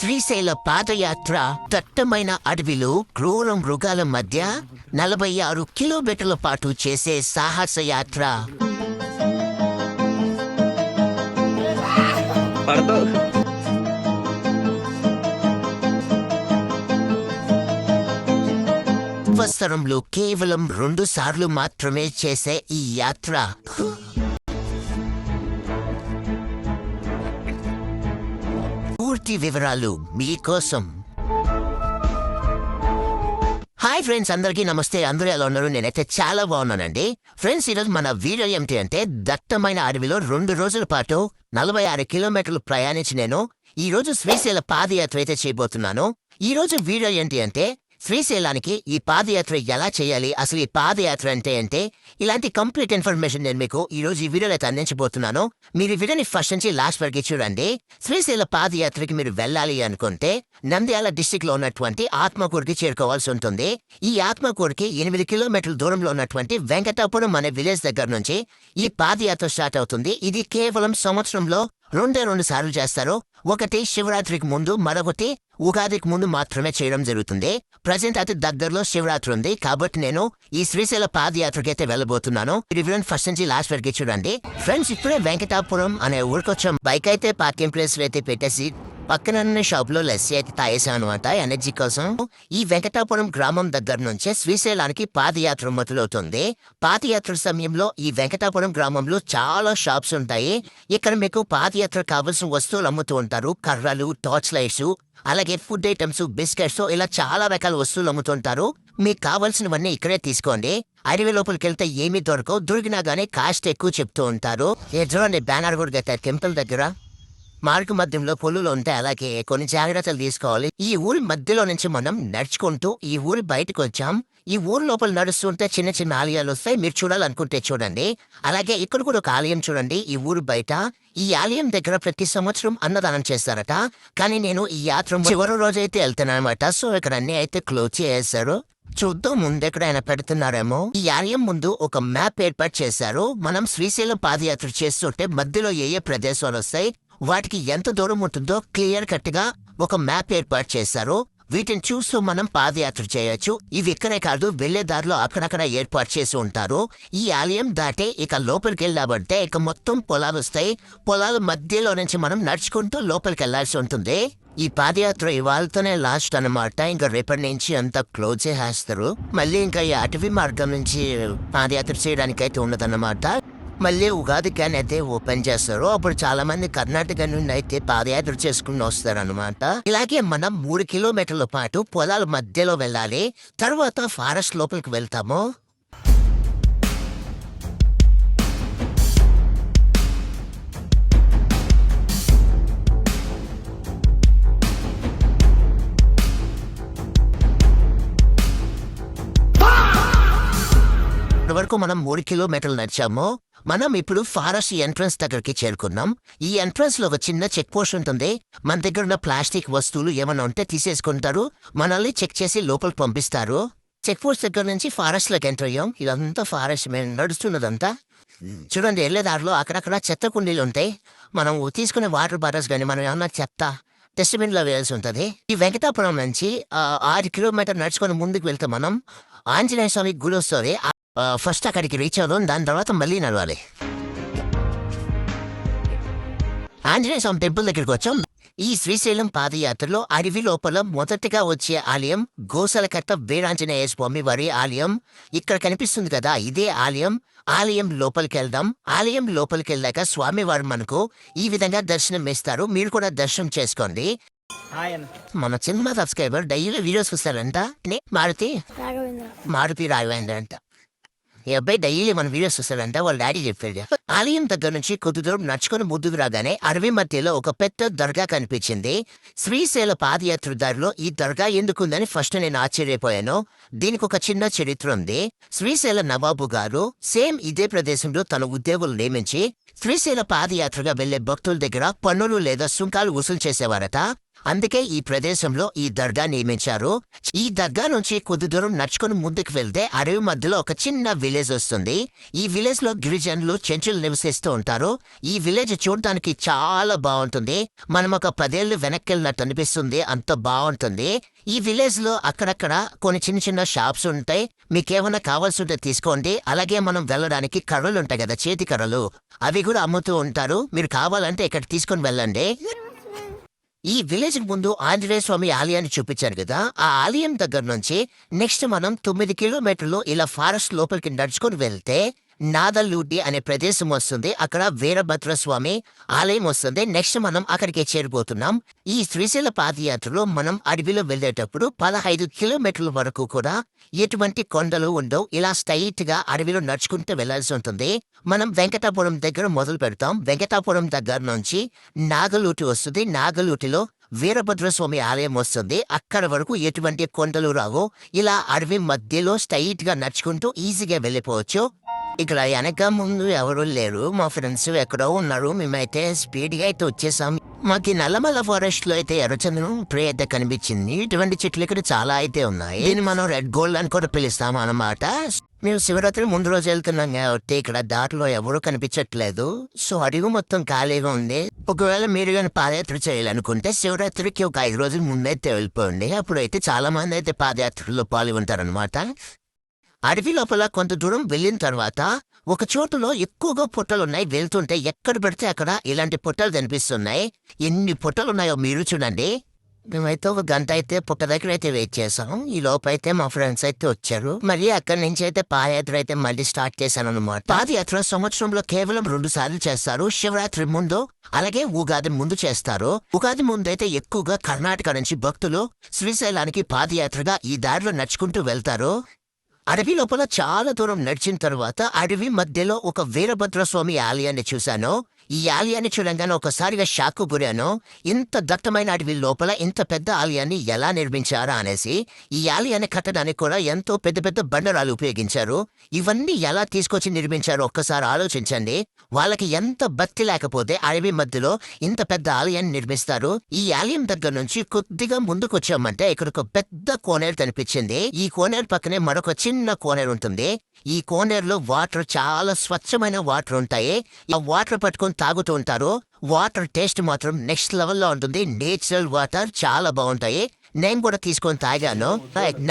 శ్రీశైల పాదయాత్ర దట్టమైన అడవిలో క్రూర మృగాల మధ్య 46 కిలోమీటర్ల పాటు చేసే సాహస యాత్ర. సంవత్సరంలో కేవలం 2 సార్లు మాత్రమే చేసే ఈ యాత్ర పూర్తి వివరాలు మీకోసం. హాయ్ ఫ్రెండ్స్, అందరికీ నమస్తే. అందరూ ఎలా ఉన్నారు? నేనైతే చాలా బాగున్నానండి. ఫ్రెండ్స్, ఈరోజు మన వీడియో ఏమిటి అంటే దట్టమైన అడవిలో 2 రోజుల పాటు 46 కిలోమీటర్లు ప్రయాణించి నేను ఈరోజు శ్రీశైల పాదయాత్ర అయితే చేయబోతున్నాను. ఈరోజు వీడియో ఏంటి అంటే శ్రీశైలానికి ఈ పాదయాత్ర ఎలా చేయాలి, అసలు ఈ పాదయాత్ర అంటే ఇలాంటి కంప్లీట్ ఇన్ఫర్మేషన్ నేను మీకు ఈరోజు ఈ వీడియోలో అయితే అందించబోతున్నాను. మీరు ఈ వీడియోని ఫస్ట్ నుంచి లాస్ట్ వరకు చూడండి. శ్రీశైల పాదయాత్రకి మీరు వెళ్ళాలి అనుకుంటే నంద్యాల డిస్టిక్ లో ఉన్నటువంటి ఆత్మకూరుకి చేరుకోవాల్సి ఉంటుంది. ఈ ఆత్మకూరుకి 8 కిలోమీటర్ల దూరంలో ఉన్నటువంటి వెంకటాపురం అనే విలేజ్ దగ్గర నుంచి ఈ పాదయాత్ర స్టార్ట్ అవుతుంది. ఇది కేవలం సంవత్సరంలో 2 సార్లు చేస్తారు. ఒకటి శివరాత్రికి ముందు, మరొకటి ఉగాదికి ముందు మాత్రమే చేయడం జరుగుతుంది. ప్రజెంట్ అయితే దగ్గరలో శివరాత్రి ఉంది కాబట్టి నేను ఈ శ్రీశైల పాదయాత్రకి అయితే వెళ్ళబోతున్నాను. ఫస్ట్ నుంచి లాస్ట్ వరకు చూడండి. ఫ్రెండ్స్, ఇప్పుడే వెంకటాపురం అనే ఊరికొచ్చాం. బైక్ అయితే పార్కింగ్ ప్లేస్ అయితే పెట్టేసి పక్కన షాప్ లో లస్సీ అయితే తాగేసాను అనమాట ఎనర్జీ కోసం. ఈ వెంకటాపురం గ్రామం దగ్గర నుంచే శ్రీశైలానికి పాదయాత్ర మొదలవుతుంది. పాదయాత్ర సమయంలో ఈ వెంకటాపురం గ్రామంలో చాలా షాప్స్ ఉంటాయి. ఇక్కడ మీకు పాదయాత్ర కావాల్సిన వస్తువులు అమ్ముతూ ఉంటారు. కర్రలు, టార్చ్ లైట్స్, అలాగే ఫుడ్ ఐటమ్స్, బిస్కెట్స్, ఇలా చాలా రకాల వస్తువులు అమ్ముతుంటారు. మీకు కావాల్సినవన్నీ ఇక్కడే తీసుకోండి. అడవి లోపలికి వెళ్తే ఏమీ దొరకవు. దొరికినా గానీ కాస్ట్ ఎక్కువ చెప్తూ ఉంటారు. చూడండి, బ్యానర్ కూడా కట్టారు టెంపుల్ దగ్గర. మార్గ మధ్యంలో పొల్లులు ఉంటాయి, అలాగే కొన్ని జాగ్రత్తలు తీసుకోవాలి. ఈ ఊరి మధ్యలో నుంచి మనం నడుచుకుంటూ ఈ ఊరి బయటకు వచ్చాం. ఈ ఊరి లోపల నడుస్తుంటే చిన్న చిన్న ఆలయాలు వస్తాయి. మీరు చూడాలనుకుంటే చూడండి. అలాగే ఇక్కడ కూడా ఒక ఆలయం చూడండి ఈ ఊరు బయట. ఈ ఆలయం దగ్గర ప్రతి సంవత్సరం అన్నదానం చేస్తారట. కానీ నేను ఈ యాత్ర చివరి రోజు అయితే వెళ్తాను అనమాట. సో ఇక్కడ అన్ని అయితే క్లోజ్ చేస్తారు. చూద్దాం ముందెక్కడైనా పెడుతున్నారేమో. ఈ ఆలయం ముందు ఒక మ్యాప్ ఏర్పాటు చేశారు. మనం శ్రీశైలం పాదయాత్ర చేస్తుంటే మధ్యలో ఏ ప్రదేశాలు వస్తాయి, వాటికి ఎంత దూరం ఉంటుందో క్లియర్ కట్ గా ఒక మ్యాప్ ఏర్పాటు చేశారు. వీటిని చూస్తూ మనం పాదయాత్ర చేయొచ్చు. ఇవి ఇక్కడే కాదు, వెళ్లే దారిలో అక్కడక్కడ ఏర్పాటు చేసి ఉంటారు. ఈ ఆలయం దాటే ఇక లోపలికి వెళ్ళామంటే ఇక మొత్తం పొలాలు వస్తాయి. పొలాల మధ్యలో నుంచి మనం నడుచుకుంటూ లోపలికి వెళ్లాల్సి ఉంటుంది. ఈ పాదయాత్ర ఇవాళతోనే లాస్ట్ అనమాట. ఇంకా రేపటి నుంచి అంతా క్లోజ్ చేసేస్తారు. మళ్ళీ ఇంకా ఈ అటవీ మార్గం నుంచి పాదయాత్ర చేయడానికి అయితే ఉండదన్నమాట. మళ్ళీ ఉగాదికి అయితే ఓపెన్ చేస్తారు. అప్పుడు చాలా మంది కర్ణాటక నుండి అయితే పాదయాత్ర చేసుకుని వస్తారు అనమాట. ఇలాగే మనం 3 కిలోమీటర్ల పాటు పొలాల మధ్యలో వెళ్ళాలి. తర్వాత ఫారెస్ట్ లోపలికి వెళ్తాము. వరకు మనం 3 కిలోమీటర్లు నడిచాము. మనం ఇప్పుడు ఫారెస్ట్ ఎంట్రన్స్ దగ్గరికి చేరుకున్నాం. ఈ ఎంట్రన్స్ లో ఒక చిన్న చెక్ పోస్ట్ ఉంటుంది. మన దగ్గర ఉన్న ప్లాస్టిక్ వస్తువులు ఏమైనా ఉంటే తీసేసుకుంటారు. మనల్ని చెక్ చేసి లోపలికి పంపిస్తారు. చెక్ పోస్ట్ దగ్గర నుంచి ఫారెస్ట్ లోకి ఎంటర్ అయ్యాం. ఇదంతా ఫారెస్ట్ మేము నడుస్తున్నదంతా. చూడండి, వెళ్లే దారిలో అక్కడక్కడ చెత్త కుండీలు ఉంటాయి. మనం తీసుకునే వాటర్ బాటిల్స్ కానీ మనం ఏమన్నా చెత్త డస్ట్బిన్ లో వేయాల్సి ఉంటుంది. ఈ వెంకటాపురం నుంచి 6 కిలోమీటర్ నడుచుకొని ముందుకు వెళ్తే మనం ఆంజనేయ స్వామి గుడి వస్తుంది. ఫస్ట్ అక్కడికి రీచ్ అవుదాం, దాని తర్వాత మళ్ళీ నడవాలి. ఆంజనేయ స్వామి టెంపుల్ దగ్గరికి వచ్చాం. ఈ శ్రీశైలం పాదయాత్రలో అడవి లోపల మొదటిగా వచ్చే ఆలయం గోసలకట్ట వీరాంజనేయ స్వామి వారి ఆలయం. ఇక్కడ కనిపిస్తుంది కదా, ఇదే ఆలయం. ఆలయం లోపలికి వెళ్దాం. ఆలయం లోపలికి వెళ్ళాక స్వామివారు మనకు ఈ విధంగా దర్శనం ఇస్తారు. మీరు కూడా దర్శనం చేసుకోండి. మన చిన్న సబ్స్క్రైబర్ డైలీ వీడియోస్ చూస్తారంట. మారుతి రాఘవేంద్ర అంట. ఈ అబ్బాయి డైలీ మన వీడియోస్ చూస్తాడంట. వాళ్ళ డాడీ చెప్పాడు. ఆలయం దగ్గర నుంచి కొద్ది దూరం నడుచుకుని ముందుకు రాగానే అడవి మధ్యలో ఒక పెద్ద దర్గా కనిపించింది. శ్రీశైల పాదయాత్ర దారిలో ఈ దర్గా ఎందుకుందని ఫస్ట్ నేను ఆశ్చర్యపోయాను. దీనికి ఒక చిన్న చరిత్ర ఉంది. శ్రీశైల నవాబు గారు సేమ్ ఇదే ప్రదేశంలో తన ఉద్యోగులు నియమించి శ్రీశైల పాదయాత్రగా వెళ్లే భక్తుల దగ్గర పన్నులు లేదా సుంకాలు వసూలు చేసేవారట. అందుకే ఈ ప్రదేశంలో ఈ దర్గా నిర్మించారు. ఈ దర్గా నుంచి కొద్ది దూరం నడుచుకుని ముందుకు వెళ్తే అడవి మధ్యలో ఒక చిన్న విలేజ్ వస్తుంది. ఈ విలేజ్ లో గిరిజనులు చెంచులు నివసిస్తూ ఉంటారు. ఈ విలేజ్ చూడటానికి చాలా బాగుంటుంది. మనం ఒక 10 ఏళ్లు వెనక్కి వెళ్ళినట్టు అనిపిస్తుంది, అంత బాగుంటుంది. ఈ విలేజ్ లో అక్కడక్కడ కొన్ని చిన్న చిన్న షాప్స్ ఉంటాయి. మీకేమైనా కావాల్సి ఉంటే తీసుకోండి. అలాగే మనం వెళ్ళడానికి కర్రలు ఉంటాయి కదా, చేతి కర్రలు, అవి కూడా అమ్ముతూ ఉంటారు. మీరు కావాలంటే ఇక్కడ తీసుకొని వెళ్ళండి. ఈ విలేజ్ ముందు ఆంజనేయ స్వామి ఆలయాన్ని చూపించారు కదా, ఆ ఆలయం దగ్గర నుంచి నెక్స్ట్ మనం 9 కిలోమీటర్లు ఇలా ఫారెస్ట్ లోపలికి నడుచుకొని వెళ్తే నాదల్లూటి అనే ప్రదేశం వస్తుంది. అక్కడ వీరభద్రస్వామి ఆలయం వస్తుంది. నెక్స్ట్ మనం అక్కడికి చేరిపోతున్నాం. ఈ శ్రీశైల పాదయాత్రలో మనం అడవిలో వెళ్ళేటప్పుడు 15 కిలోమీటర్ల వరకు కూడా ఎటువంటి కొండలు ఉండవు. ఇలా స్ట్రైట్ గా అడవిలో నడుచుకుంటూ వెళ్లాల్సి ఉంటుంది. మనం వెంకటాపురం దగ్గర మొదలు పెడతాం. వెంకటాపురం దగ్గర నుంచి నాగలూటి వస్తుంది. నాగలూటిలో వీరభద్రస్వామి ఆలయం వస్తుంది. అక్కడ వరకు ఎటువంటి కొండలు రావు. ఇలా అడవి మధ్యలో స్ట్రైట్ గా నడుచుకుంటూ ఈజీగా వెళ్ళిపోవచ్చు. ఇక్కడ వెనక ముందు ఎవరు లేరు, మా ఫ్రెండ్స్ ఎక్కడో ఉన్నారు. మేమైతే స్పీడ్ గా అయితే వచ్చేసాం. మాకు ఈ నల్లమల్ల ఫారెస్ట్ లో అయితే ఎర్రచందనం ప్రే అయితే కనిపించింది. ఇటువంటి చెట్లు ఇక్కడ చాలా అయితే ఉన్నాయి. దీన్ని మనం రెడ్ గోల్డ్ అని కూడా పిలుస్తాం అన్నమాట. మేము శివరాత్రి ముందు రోజు వెళ్తున్నాం కాబట్టి ఇక్కడ దారిలో ఎవరు కనిపించట్లేదు. సో అడుగు మొత్తం ఖాళీగా ఉంది. ఒకవేళ మీరు కానీ పాదయాత్ర చేయాలనుకుంటే శివరాత్రికి ఒక 5 రోజుల ముందైతే వెళ్ళిపోండి. అప్పుడైతే చాలా మంది అయితే పాదయాత్రలో పాల్గొంటారనమాట. అడవి లోపల కొంత దూరం వెళ్ళిన తర్వాత ఒక చోటులో ఎక్కువగా పుట్టలున్నాయి. వెళ్తుంటే ఎక్కడ పెడితే అక్కడ ఇలాంటి పుట్టలు కనిపిస్తున్నాయి. ఎన్ని పుట్టలున్నాయో మీరు చూడండి. మేమైతే ఒక గంట అయితే పుట్ట దగ్గర అయితే వెయిట్ చేసాం. ఈ లోపైతే మా ఫ్రెండ్స్ అయితే వచ్చారు. మరి అక్కడి నుంచి అయితే పాదయాత్ర అయితే మళ్ళీ స్టార్ట్ చేశాను అనమాట. పాదయాత్ర సంవత్సరంలో కేవలం 2 సార్లు చేస్తారు. శివరాత్రి ముందు, అలాగే ఉగాది ముందు చేస్తారు. ఉగాది ముందు అయితే ఎక్కువగా కర్ణాటక నుంచి భక్తులు శ్రీశైలానికి పాదయాత్రగా ఈ దారిలో నడుచుకుంటూ వెళ్తారు. అడవి లోపల చాలా దూరం నడిచిన తర్వాత అడవి మధ్యలో ఒక వీరభద్రస్వామి ఆలయాన్ని చూశాను. ఈ ఆలయాన్ని చూడంగానే ఒకసారిగా షాక్ గురాను. ఇంత దట్టమైన అడవి లోపల ఇంత పెద్ద ఆలయాన్ని ఎలా నిర్మించారా అనేసి. ఈ ఆలయాన్ని కట్టడానికి కూడా ఎంతో పెద్ద పెద్ద బండరాలు ఉపయోగించారు. ఇవన్నీ ఎలా తీసుకొచ్చి నిర్మించారో ఒక్కసారి ఆలోచించండి. వాళ్ళకి ఎంత భక్తి లేకపోతే అడవి మధ్యలో ఇంత పెద్ద ఆలయాన్ని నిర్మిస్తారు. ఈ ఆలయం దగ్గర నుంచి కొద్దిగా ముందుకు వచ్చామంటే ఇక్కడ ఒక పెద్ద కోనేరు కనిపించింది. ఈ కోనేరు పక్కనే మరొక చిన్న కోనేరు ఉంటుంది. ఈ కోనేరులో వాటర్ చాలా స్వచ్ఛమైన వాటర్ ఉంటాయి. ఆ వాటర్ పట్టుకొని తాగుతూ ఉంటారు. వాటర్ టేస్ట్ మాత్రం నెక్స్ట్ లెవెల్లో ఉంటుంది. నేచురల్ వాటర్ చాలా బాగుంటాయి. నేను కూడా తీసుకొని తాగాను.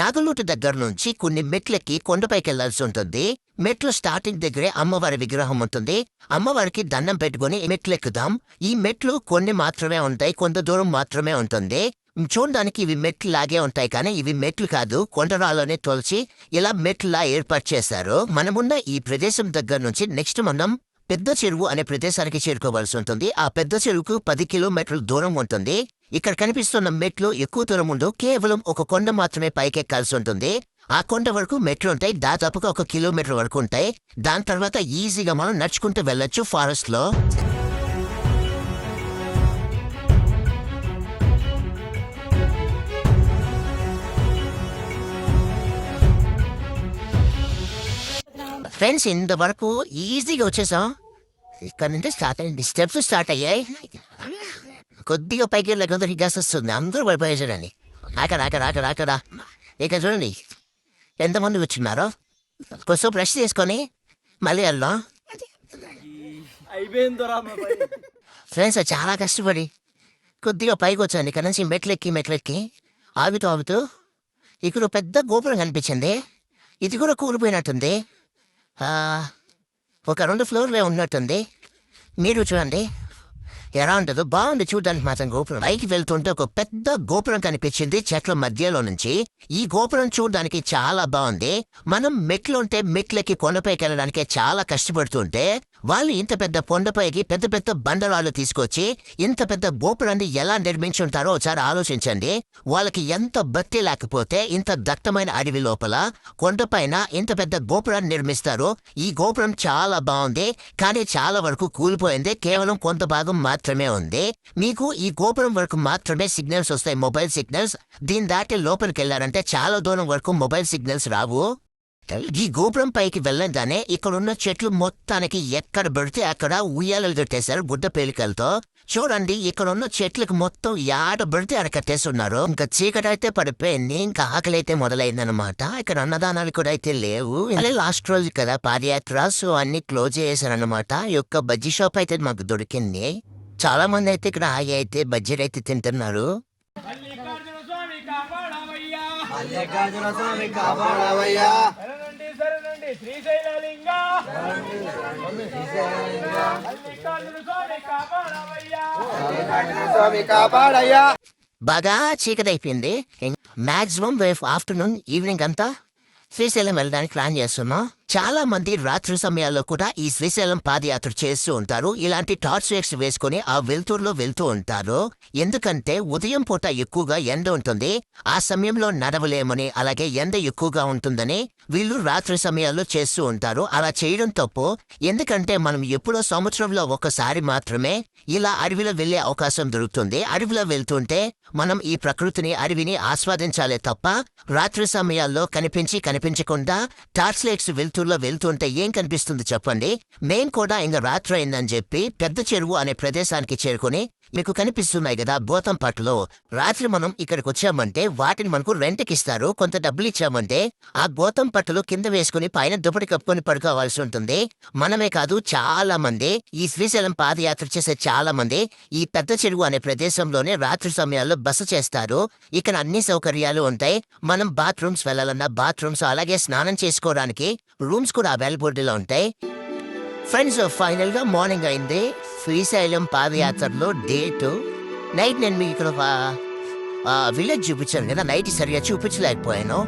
నాగలూటు దగ్గర నుంచి కొన్ని మెట్లెక్కి కొండపైకి వెళ్లాల్సి ఉంటుంది. మెట్లు స్టార్టింగ్ దగ్గరే అమ్మవారి విగ్రహం ఉంటుంది. అమ్మవారికి దండం పెట్టుకుని మెట్లెక్కుదాం. ఈ మెట్లు కొన్ని మాత్రమే ఉంటాయి, కొంత దూరం మాత్రమే ఉంటుంది. చూడడానికి ఇవి మెట్లు లాగే ఉంటాయి, కానీ ఇవి మెట్లు కాదు, కొండరాలోనే తొలిచి ఇలా మెట్లులా ఏర్పాటు చేశారు. మనమున్న ఈ ప్రదేశం దగ్గర నుంచి నెక్స్ట్ మనం పెద్ద చెరువు అనే ప్రదేశానికి చేరుకోవాల్సి ఉంటుంది. ఆ పెద్ద చెరువుకు 10 కిలోమీటర్ల దూరం ఉంటుంది. ఇక్కడ కనిపిస్తున్న మెట్లు ఎక్కువ దూరం ఉండవు. కేవలం ఒక కొండ మాత్రమే పైకెక్కాల్సి ఉంటుంది. ఆ కొండ వరకు మెట్లు ఉంటాయి. దాదాపుగా 1 కిలోమీటర్ వరకు ఉంటాయి. దాని తర్వాత ఈజీగా మనం నడుచుకుంటూ వెళ్ళొచ్చు ఫారెస్ట్ లో. ఫ్రెండ్స్, ఇంతవరకు ఈజీగా వచ్చేసాం. ఇక్కడ నుంచి స్టార్ట్ అయ్యింది, స్టెప్స్ స్టార్ట్ అయ్యాయి. కొద్దిగా పైకి వెళ్ళకుండా గ్యాస్ వస్తుంది. అందరూ పడిపోయేసారండి. అక్కడ ఇక్కడ చూడండి ఎంతమంది కూర్చున్నారో. కొంచెం బ్రష్ చేసుకొని మళ్ళీ వెళ్దాం. ఫ్రెండ్స్, చాలా కష్టపడి కొద్దిగా పైకి వచ్చాను. ఇక్కడ నుంచి మెట్లెక్కి ఆగుతూ ఇక్కడ పెద్ద గోపురం కనిపించింది. ఇది కూడా కూలిపోయినట్టుంది. ఒక 2 ఫ్లోర్లే ఉన్నట్టుంది. మీరు చూడండి ఎలా ఉంటుందో. బాగుంది చూడడానికి మాత్రం గోపురం. పైకి వెళ్తుంటే ఒక పెద్ద గోపురం కనిపించింది చెట్ల మధ్యలో నుంచి. ఈ గోపురం చూడడానికి చాలా బాగుంది. మనం మెట్లుంటే మెట్లకి కొండపైకి వెళ్ళడానికి చాలా కష్టపడుతుంటే వాళ్ళు ఇంత పెద్ద కొండపైకి పెద్ద పెద్ద బండరాలు తీసుకొచ్చి ఇంత పెద్ద గోపురాన్ని ఎలా నిర్మించుంటారో ఒకసారి ఆలోచించండి. వాళ్ళకి ఎంత భక్తి లేకపోతే ఇంత దట్టమైన అడవి లోపల కొండపైన ఇంత పెద్ద గోపురాన్ని నిర్మిస్తారు. ఈ గోపురం చాలా బాగుంది, కానీ చాలా వరకు కూలిపోయింది. కేవలం కొంత భాగం మాత్రమే ఉంది. మీకు ఈ గోపురం వరకు మాత్రమే సిగ్నల్స్ వస్తాయి, మొబైల్ సిగ్నల్స్. దీని దాటి లోపలికి వెళ్లారంటే చాలా దూరం వరకు మొబైల్ సిగ్నల్స్ రావు. ఈ గోపురం పైకి వెళ్ళగానే ఇక్కడున్న చెట్లు మొత్తానికి ఎక్కడ పడితే అక్కడ ఉయ్యాలలు కట్టేశారు గుడ్డ పేలికలతో. చూడండి ఇక్కడ ఉన్న చెట్లకు మొత్తం యాడ పడితే ఆడ కట్టేస్తున్నారు. ఇంకా చీకటి అయితే పడిపోయింది, ఇంకా ఆకలి అయితే మొదలైందనమాట. ఇక్కడ అన్నదానాలు కూడా అయితే లేవు. అదే లాస్ట్ రోజు కదా పాదయాత్ర, సో అన్ని క్లోజ్ చేశారనమాట. ఈ యొక్క బజ్జీ షాప్ అయితే మాకు దొరికింది. చాలా మంది అయితే ఇక్కడ ఆగి అయితే బజ్జీలు అయితే తింటున్నారు. మల్లికార్జున స్వామి కాపాడవయ్యా, మల్లికార్జున స్వామి కాపాడవయ్యా, శరణండి శరణండి శ్రీశైలలింగ, మల్లికార్జున స్వామి కాపాడవయ్యా, మల్లికార్జున స్వామి కాపాడయ్యా. బాగా చీకటి అయిపోయింది. మాక్సిమం రేపు ఆఫ్టర్నూన్ ఈవినింగ్ అంతా శ్రీశైలం వెళ్ళడానికి ప్లాన్ చేస్తున్నాం. చాలా మంది రాత్రి సమయాల్లో కూడా ఈ శ్రీశైలం పాదయాత్ర చేస్తూ ఉంటారు. ఇలాంటి టార్చ్ లైట్స్ వేసుకుని ఆ వెలుతురులో వెళ్తూ ఉంటారు. ఎందుకంటే ఉదయం పూట ఎక్కువగా ఎండ ఉంటుంది, ఆ సమయంలో నడవలేమని, అలాగే ఎండ ఎక్కువగా ఉంటుందని వీళ్ళు రాత్రి సమయాల్లో చేస్తూ ఉంటారు. అలా చేయడం తప్పు. ఎందుకంటే మనం ఎప్పుడో సంవత్సరంలో ఒకసారి మాత్రమే ఇలా అడవిలో వెళ్లే అవకాశం దొరుకుతుంది. అడవిలో వెళ్తుంటే మనం ఈ ప్రకృతిని, అడవిని ఆస్వాదించాలే తప్ప రాత్రి సమయాల్లో కనిపించకుండా టార్చ్ లైట్స్ వెళ్తుల్లో వెళ్తుంటే ఏం కనిపిస్తుంది చెప్పండి. మేం కూడా ఇంకా రాత్రి అయిందని చెప్పి పెద్ద చెరువు అనే ప్రదేశానికి చేరుకుని మీకు కనిపిస్తున్నాయి కదా బోతంపట్టులో. రాత్రి మనం ఇక్కడికి వచ్చామంటే వాటిని మనకు రెంట్కి ఇస్తారు. కొంత డబ్బులు ఇచ్చామంటే ఆ బోతంపట్టులో కింద వేసుకుని పైన దుప్పటి కప్పుకొని పడుకోవాల్సి ఉంటుంది. మనమే కాదు, చాలా మంది ఈ శ్రీశైలం పాదయాత్ర చేసే చాలా మంది ఈ పెద్ద చెరువు అనే ప్రదేశంలోనే రాత్రి సమయాల్లో బస చేస్తారు. ఇక్కడ అన్ని సౌకర్యాలు ఉంటాయి. మనం బాత్రూమ్స్ వెళ్ళాలన్నా బాత్రూమ్స్, అలాగే స్నానం చేసుకోవడానికి రూమ్స్ కూడా అవైలబిలిటీలో ఉంటాయి. ఫ్రెండ్స్, ఫైనల్ గా మార్నింగ్ అయింది. శ్రీశైలం పాదయాత్రలో డే 2 నైట్. నేను మీకు ఇక్కడ ఒక విలేజ్ చూపించాను కదా, నైట్ సరిగా చూపించలేకపోయాను.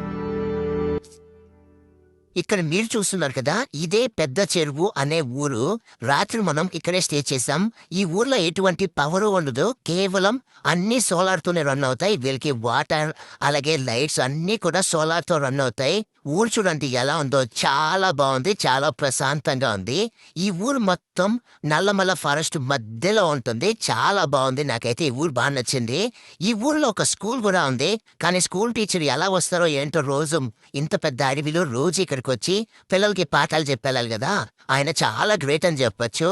ఇక్కడ మీరు చూస్తున్నారు కదా, ఇదే పెద్ద చెరువు అనే ఊరు. రాత్రి మనం ఇక్కడే స్టే చేసాం. ఈ ఊర్లో ఎటువంటి పవర్ ఉండదు, కేవలం అన్ని సోలార్తోనే రన్ అవుతాయి. వీళ్ళకి వాటర్, అలాగే లైట్స్ అన్నీ కూడా సోలార్తో రన్ అవుతాయి. ఊరు చూడండి ఎలా ఉందో, చాలా బాగుంది, చాలా ప్రశాంతంగా ఉంది. ఈ ఊరు మొత్తం నల్లమల్ల ఫారెస్ట్ మధ్యలో ఉంటుంది. చాలా బాగుంది, నాకైతే ఈ ఊరు బాగా నచ్చింది. ఈ ఊర్లో ఒక స్కూల్ కూడా ఉంది, కానీ స్కూల్ టీచర్ ఎలా వస్తారో ఏంటో, రోజు ఇంత పెద్ద అడవిలో రోజు ఇక్కడికి వచ్చి పిల్లలకి పాఠాలు చెప్పాలి కదా. ఆయన చాలా గ్రేట్ అని చెప్పచ్చు.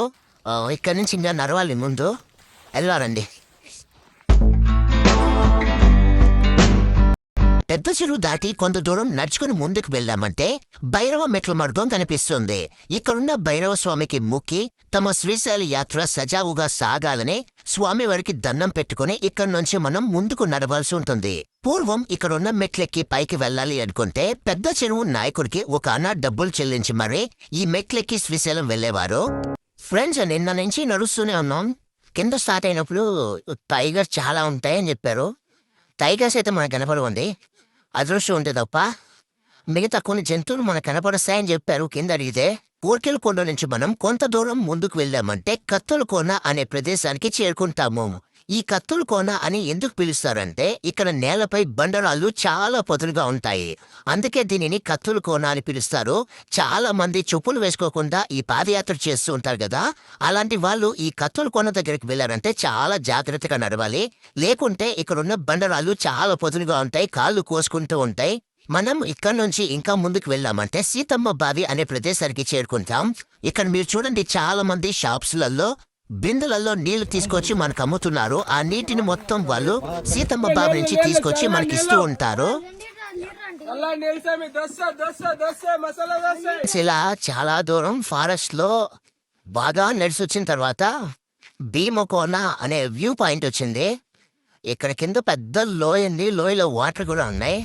ఇక్కడి నుంచి ఇంకా నడవాలి, ముందు వెళ్ళారండి. పెద్ద చెరువు దాటి కొంత దూరం నడుచుకుని ముందుకు వెళ్ళామంటే భైరవ మెట్ల మార్గం కనిపిస్తుంది. ఇక్కడున్న భైరవ స్వామికి మొక్కి తమ శ్రీశైల యాత్ర సజావుగా సాగాలని స్వామివారికి దండం పెట్టుకుని ఇక్కడి నుంచి మనం ముందుకు నడవాల్సి ఉంటుంది. పూర్వం ఇక్కడున్న మెట్లెక్కి పైకి వెళ్ళాలి అనుకుంటే పెద్ద చెరువు నాయకుడికి ఒక అన్న డబ్బులు చెల్లించి మరీ ఈ మెట్లెక్కి శ్రీశైలం వెళ్లేవారు. ఫ్రెండ్స్, నిన్న నుంచి నడుస్తూనే ఉన్నాం. కింద స్టార్ట్ అయినప్పుడు టైగర్స్ చాలా ఉంటాయని చెప్పారు. టైగర్స్ అయితే మనకు కనపడవండి, అదృష్టం ఉంటే తప్ప. మిగతా కొన్ని జంతువులు మనకు కనపడస్తాయని చెప్పారు కింద అడిగితే. కోర్కెల కొండ నుంచి మనం కొంత దూరం ముందుకు వెళ్ళామంటే కత్తుల కోన అనే ప్రదేశానికి చేరుకుంటాము. ఈ కత్తుల కోన అని ఎందుకు పిలుస్తారంటే ఇక్కడ నేలపై బండరాళ్ళు చాలా పదునుగా ఉంటాయి, అందుకే దీనిని కత్తుల కోన అని పిలుస్తారు. చాలా మంది చెప్పులు వేసుకోకుండా ఈ పాదయాత్ర చేస్తూ ఉంటారు కదా, అలాంటి వాళ్ళు ఈ కత్తుల కోన దగ్గరికి వెళ్ళారంటే చాలా జాగ్రత్తగా నడవాలి. లేకుంటే ఇక్కడున్న బండరాళ్ళు చాలా పదునుగా ఉంటాయి, కాళ్ళు కోసుకుంటూ ఉంటాయి. మనం ఇక్కడ నుంచి ఇంకా ముందుకు వెళ్ళామంటే సీతమ్మ బావి అనే ప్రదేశానికి చేరుకుంటాం. ఇక్కడ మీరు చూడండి, చాలా మంది షాప్స్లలో బిందెలలో నీళ్లు తీసుకొచ్చి మనకు అమ్ముతున్నారు. ఆ నీటిని మొత్తం వాళ్ళు సీతమ్మ బావి నుంచి తీసుకొచ్చి మనకి ఇస్తూ ఉంటారు. ఇలా చాలా దూరం ఫారెస్ట్ లో బాగా నడిచి వచ్చిన తర్వాత భీమకోన అనే వ్యూ పాయింట్ వచ్చింది. ఇక్కడ కింద పెద్ద లోయండి, లోయలో వాటర్ కూడా ఉన్నాయి.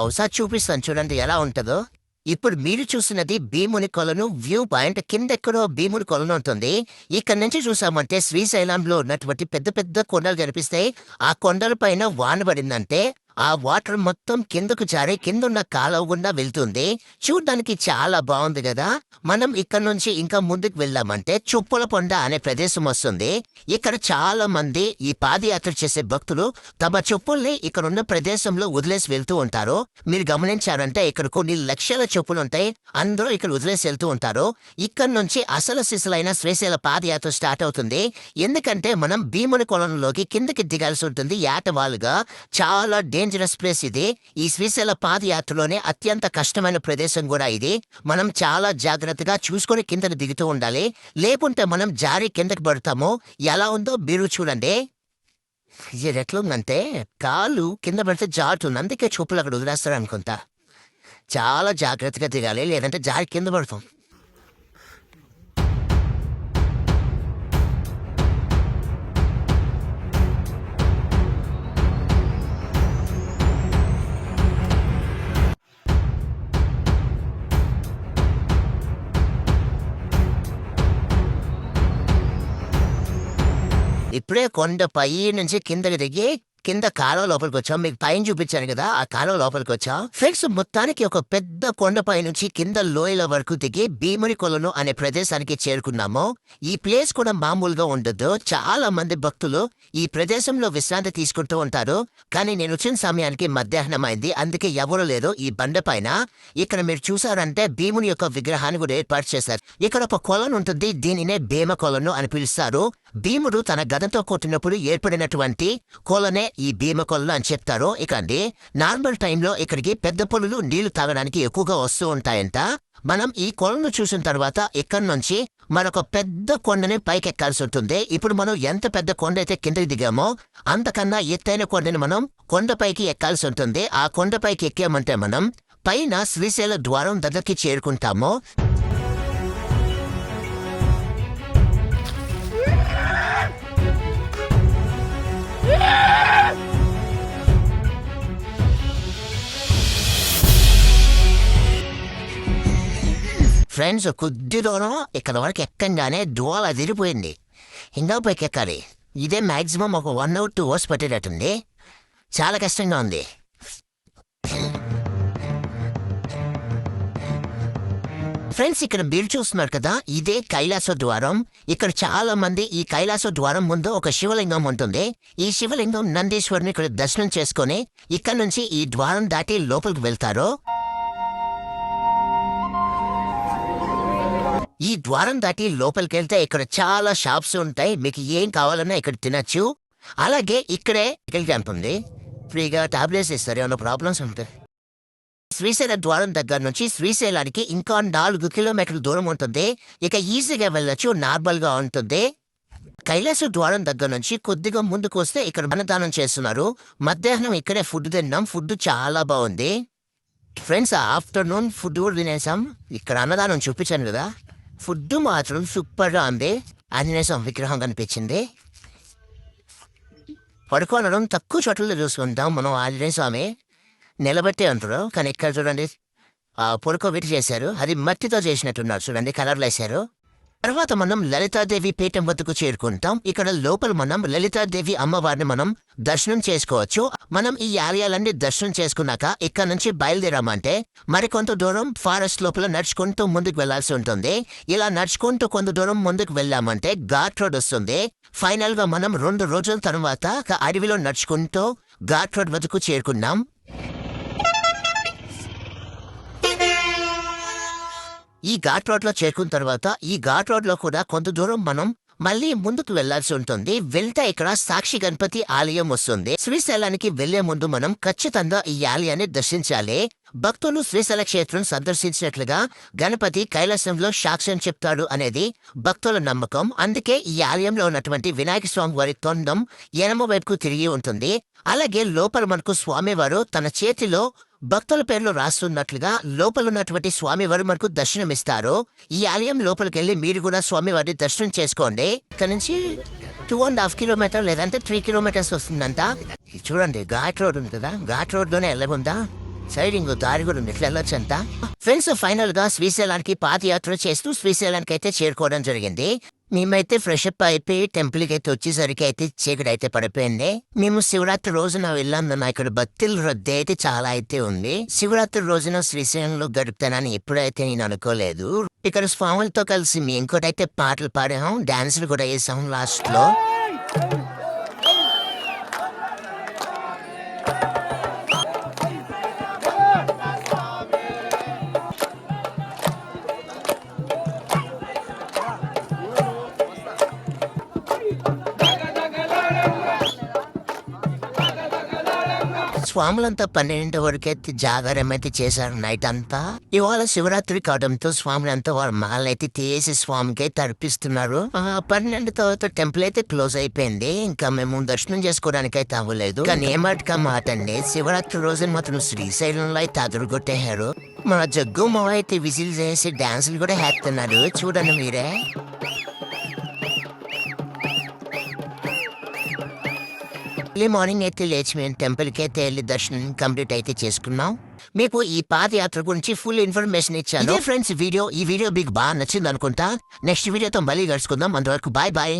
ఒకసారి చూపిస్తాను చూడండి ఎలా ఉంటుందో. ఇప్పుడు మీరు చూసినది భీముని కొలను వ్యూ పాయింట్. కిందెక్కడో భీముని కొలను ఉంటుంది. ఇక్కడ నుంచి చూసామంటే శ్రీశైలంలో ఉన్నటువంటి పెద్ద పెద్ద కొండలు కనిపిస్తాయి. ఆ కొండల పైన వాన పడిందంటే ఆ వాటర్ మొత్తం కిందకు జారి కిందున్న కాలువ గుండా వెళ్తుంది. చూడ్డానికి చాలా బాగుంది కదా. మనం ఇక్కడ నుంచి ఇంకా ముందుకు వెళ్ళామంటే చుప్పుల కొండ అనే ప్రదేశం వస్తుంది. ఇక్కడ చాలా మంది ఈ పాదయాత్ర చేసే భక్తులు తమ చెప్పుల్ని ఇక్కడ ఉన్న ప్రదేశంలో వదిలేసి వెళ్తూ ఉంటారు. మీరు గమనించారంటే ఇక్కడ కొన్ని లక్షల చెప్పులు ఉంటాయి, అందరూ ఇక్కడ వదిలేసి వెళ్తూ ఉంటారు. ఇక్కడ నుంచి అసలు సిసలైన శ్రీశైల పాదయాత్ర స్టార్ట్ అవుతుంది. ఎందుకంటే మనం భీముని కొలంలోకి కిందకి దిగాల్సి ఉంటుంది. ఏటవాలుగా చాలా డేంజరస్ ప్లేస్ ఇది. ఈ శ్రీశైల పాదయాత్రలోనే అత్యంత కష్టమైన ప్రదేశం కూడా ఇది. మనం చాలా జాగ్రత్తగా చూసుకొని కిందకి దిగుతూ ఉండాలి, లేకుంటే మనం జారి కిందకి పడతాము. ఎలా ఉందో మీరు చూడండి. ఇది ఎట్లుందంటే కాలు కింద పడితే జారుతుంది, అందుకే చూపులు అక్కడ వదిలేస్తారు అనుకుంటా. చాలా జాగ్రత్తగా దిగాలి, లేదంటే జారి కింద పడతాం. ఇప్పుడే కొండ పై నుంచి కిందకి దిగి కింద కాలువ లోపలికి వచ్చాం. మీకు పైన చూపించాను కదా, ఆ కాలువ లోపలికి వచ్చాం. ఫ్రెండ్స్, మొత్తానికి ఒక పెద్ద కొండపై నుంచి కింద లోయల వరకు దిగి భీముని కొలను అనే ప్రదేశానికి చేరుకున్నాము. ఈ ప్లేస్ కూడా మామూలుగా ఉండదు. చాలా మంది భక్తులు ఈ ప్రదేశంలో విశ్రాంతి తీసుకుంటూ ఉంటారు. కానీ నేను వచ్చిన సమయానికి మధ్యాహ్నం అయింది, అందుకే ఎవరు లేరు ఈ బండ పైన. ఇక్కడ మీరు చూసారంటే భీముని యొక్క విగ్రహాన్ని కూడా ఏర్పాటు చేశారు. ఇక్కడ ఒక కొలను ఉంటుంది, దీనినే భీమ కొలను అని పిలుస్తారు. భీముడు తన గదంతో కొట్టినప్పుడు ఏర్పడినటువంటి కొలనే ఈ భీమ కొలను అని చెప్తారు. ఇకండి నార్మల్ టైంలో ఇక్కడికి పెద్ద పులులు నీళ్లు తాగడానికి ఎక్కువగా వస్తూ ఉంటాయంట. మనం ఈ కొలను చూసిన తర్వాత ఇక్కడి నుంచి మరొక పెద్ద కొండని పైకెక్కాల్సి ఉంటుంది. ఇప్పుడు మనం ఎంత పెద్ద కొండ అయితే కిందకి దిగామో అంతకన్నా ఎత్తైన కొండని మనం కొండపైకి ఎక్కాల్సి ఉంటుంది. ఆ కొండపైకి ఎక్కామంటే మనం పైన శ్రీశైల ద్వారం దగ్గరికి చేరుకుంటాము. ఫ్రెండ్స్, కొద్ది దూరం ఇక్కడ వరకు ఎక్కంగానే దోల అదిరిపోయింది. ఇంకా పైకి ఎక్కాలి. ఇదే మ్యాక్సిమం ఒక 1 or 2 hours పట్టేటట్టుంది. చాలా కష్టంగా ఉంది. ఫ్రెండ్స్, ఇక్కడ మీరు చూస్తున్నారు కదా, ఇదే కైలాస ద్వారం. ఇక్కడ చాలా మంది ఈ కైలాస ద్వారం ముందు ఒక శివలింగం ఉంటుంది. ఈ శివలింగం నందీశ్వరుని ఇక్కడ దర్శనం చేసుకుని ఇక్కడ నుంచి ఈ ద్వారం దాటి లోపలికి వెళ్తారు. ఈ ద్వారం దాటి లోపలికి వెళ్తే ఇక్కడ చాలా షాప్స్ ఉంటాయి. మీకు ఏం కావాలన్నా ఇక్కడ తినచ్చు. అలాగే ఇక్కడే మెడికల్ క్యాంప్ ఉంది, ఫ్రీగా టాబ్లెట్స్ ఇస్తారు ఏమైనా ప్రాబ్లమ్స్ ఉంటాయి. శ్రీశైల ద్వారం దగ్గర నుంచి శ్రీశైలానికి ఇంకా 4 kilometers దూరం ఉంటుంది. ఇక ఈజీగా వెళ్ళొచ్చు, నార్మల్గా ఉంటుంది. కైలాస ద్వారం దగ్గర నుంచి కొద్దిగా ముందుకు వస్తే ఇక్కడ అన్నదానం చేస్తున్నారు. మధ్యాహ్నం ఇక్కడే ఫుడ్ తిన్నాం. ఫుడ్ చాలా బాగుంది. ఫ్రెండ్స్, ఆఫ్టర్నూన్ ఫుడ్ కూడా తినేసాం. ఇక్కడ అన్నదానం చూపించాను కదా, ఫుడ్ మాత్రం సూపర్గా ఉంది. ఆంజనేయ స్వామి విగ్రహం కనిపించింది. పడుకోనడం తక్కువ చోట్లలో చూసుకుంటాం మనం. ఆంజనేయ స్వామి నిలబెట్టే అంటారు, కానీ ఇక్కడ చూడండి పడుకోబెట్టి చేశారు. అది మట్టితో చేసినట్టున్నారు చూడండి, కలర్లు వేశారు. తర్వాత మనం లలితాదేవి పీఠం వద్దకు చేరుకుంటాం. ఇక్కడ లోపల మనం లలితాదేవి అమ్మవారిని మనం దర్శనం చేసుకోవచ్చు. మనం ఈ ఆలయాలన్నీ దర్శనం చేసుకున్నాక ఇక్కడ నుంచి బయలుదేరామంటే మరికొంత దూరం ఫారెస్ట్ లోపల నడుచుకుంటూ ముందుకు వెళ్లాల్సి ఉంటుంది. ఇలా నడుచుకుంటూ కొంత దూరం ముందుకు వెళ్ళామంటే ఘాట్ రోడ్ వస్తుంది. ఫైనల్ గా మనం 2 రోజుల తర్వాత అడవిలో నడుచుకుంటూ ఘాట్ రోడ్ వద్దకు చేరుకున్నాం. ఈ ఘాట్ రోడ్ లో చేరుకున్న తర్వాత ఈ ఘాట్ రోడ్ లో కూడా కొంత దూరం మనం మళ్ళీ ముందుకు వెళ్లాల్సి ఉంటుంది. వెళ్తే ఇక్కడ సాక్షి గణపతి ఆలయం వస్తుంది. శ్రీశైలానికి వెళ్లే ముందు మనం ఖచ్చితంగా ఈ ఆలయాన్ని దర్శించాలి. భక్తులు శ్రీశైల క్షేత్రం సందర్శించినట్లుగా గణపతి కైలాసంలో సాక్ష్యం చెప్తాడు అనేది భక్తుల నమ్మకం. అందుకే ఈ ఆలయంలో ఉన్నటువంటి వినాయక స్వామి వారి తొండం ఎడమ వైపుకు తిరిగి ఉంటుంది. అలాగే లోపల మనకు స్వామివారు తన చేతిలో భక్తుల పేర్లు రాస్తున్నట్లుగా లోపల ఉన్నటువంటి స్వామివారు మనకు దర్శనమిస్తారు. ఈ ఆలయం లోపలికి వెళ్ళి మీరు కూడా స్వామివారిని దర్శనం చేసుకోండి. ఇక్కడ నుంచి 2.5 kilometers లేదంటే 3 kilometers వస్తుందంట. చూడండి, ఘాట్ రోడ్ ఉంది కదా, ఘాట్ రోడ్ లోనే వెళ్ళకుండా సైడ్ ఇంకో దారి కూడా ఉంది, ఇట్లా వెళ్ళొచ్చంట. ఫ్రెండ్స్, ఫైనల్ గా శ్రీశైలానికి పాదయాత్ర చేస్తూ శ్రీశైలానికి అయితే చేరుకోవడం జరిగింది. మేమైతే ఫ్రెష్ అప్ అయిపోయి టెంపుల్కి అయితే వచ్చేసరికి అయితే చీకటి అయితే పడిపోయింది. మేము శివరాత్రి రోజున వెళ్ళామన్నా ఇక్కడ భక్తుల రద్దీ అయితే చాలా అయితే ఉంది. శివరాత్రి రోజున శ్రీశైలంలో గడుపుతానని ఎప్పుడైతే నేను అనుకోలేదు. ఇక్కడ స్వాములతో కలిసి మేము కూడా అయితే పాటలు పాడాము, డాన్సులు కూడా వేసాం లాస్ట్ లో. స్వాములంతా 12 వరకు అయితే జాగారం అయితే చేశారు నైట్ అంతా. ఇవాళ శివరాత్రి కావడంతో స్వాములంతా వాళ్ళ మాలైతే తీసి స్వామికి తర్పిస్తున్నారు. 12 తర్వాత టెంపుల్ అయితే క్లోజ్ అయిపోయింది. ఇంకా మేము దర్శనం చేసుకోవడానికి అయితే అవ్వలేదు. కానీ ఏమాటగా మాటండి, శివరాత్రి రోజున మాత్రం శ్రీశైలంలో అయితే అదురుగొట్టేశారు. మన జగ్గు మావ అయితే విజిల్ చేసి డాన్సులు కూడా వేస్తున్నారు, చూడండి మీరే. ఎర్లీ మార్నింగ్ అయితే లేచి మేము టెంపుల్కి అయితే వెళ్ళి దర్శనం కంప్లీట్ అయితే చేసుకున్నాం. మీకు ఈ పాదయాత్ర గురించి ఫుల్ ఇన్ఫర్మేషన్ ఇచ్చాను. ఫ్రెండ్స్ ఈ వీడియో మీకు బాగా నచ్చింది అనుకుంటా. నెక్స్ట్ వీడియోతో మళ్ళీ కలుసుకుందాం. అంతవరకు బాయ్ బాయ్.